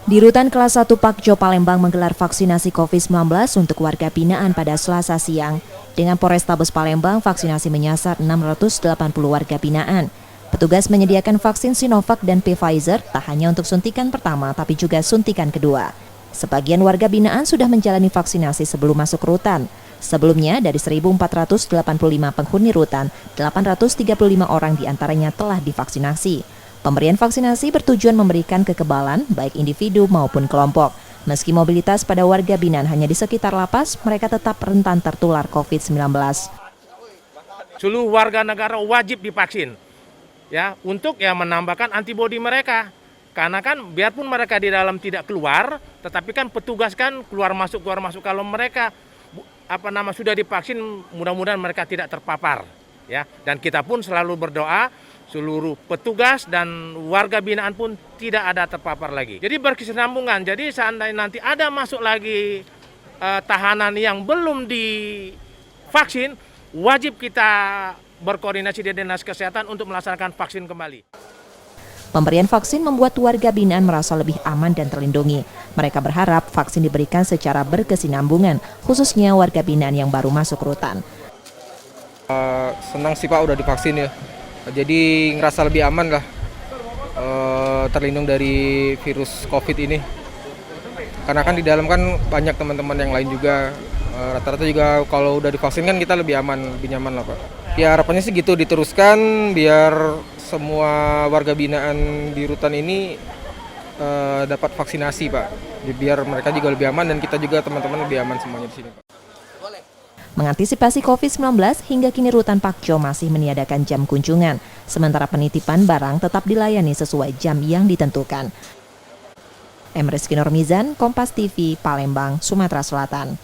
Di Rutan Kelas 1 Pakjo Palembang menggelar vaksinasi COVID-19 untuk warga binaan pada Selasa siang. Dengan Polrestabes Palembang, vaksinasi menyasar 680 warga binaan. Petugas menyediakan vaksin Sinovac dan Pfizer tak hanya untuk suntikan pertama tapi juga suntikan kedua. Sebagian warga binaan sudah menjalani vaksinasi sebelum masuk rutan. Sebelumnya, dari 1.485 penghuni rutan, 835 orang diantaranya telah divaksinasi. Pemberian vaksinasi bertujuan memberikan kekebalan baik individu maupun kelompok. Meski mobilitas pada warga binaan hanya di sekitar lapas, mereka tetap rentan tertular COVID-19. Seluruh warga negara wajib divaksin, ya, untuk menambahkan antibodi mereka. Karena kan biarpun mereka di dalam tidak keluar, tetapi kan petugas kan keluar masuk kalau mereka sudah divaksin, mudah-mudahan mereka tidak terpapar, ya. Dan kita pun selalu berdoa seluruh petugas dan warga binaan pun tidak ada terpapar lagi. Jadi berkesinambungan. Jadi seandainya nanti ada masuk lagi tahanan yang belum divaksin, wajib kita berkoordinasi dengan Dinas Kesehatan untuk melaksanakan vaksin kembali. Pemberian vaksin membuat warga binaan merasa lebih aman dan terlindungi. Mereka berharap vaksin diberikan secara berkesinambungan, khususnya warga binaan yang baru masuk rutan. Senang sih Pak udah divaksin ya. Jadi ngerasa lebih aman lah, terlindung dari virus COVID ini. Karena kan di dalam kan banyak teman-teman yang lain juga, rata-rata juga kalau udah divaksin kan kita lebih aman, lebih nyaman lah Pak. Ya harapannya sih gitu, diteruskan biar semua warga binaan di rutan ini dapat vaksinasi Pak. Biar mereka juga lebih aman dan kita juga teman-teman lebih aman semuanya di sini Pak. Mengantisipasi COVID-19, hingga kini Rutan Pakjo masih meniadakan jam kunjungan, sementara penitipan barang tetap dilayani sesuai jam yang ditentukan. Emreski Normizan, Kompas TV, Palembang, Sumatera Selatan.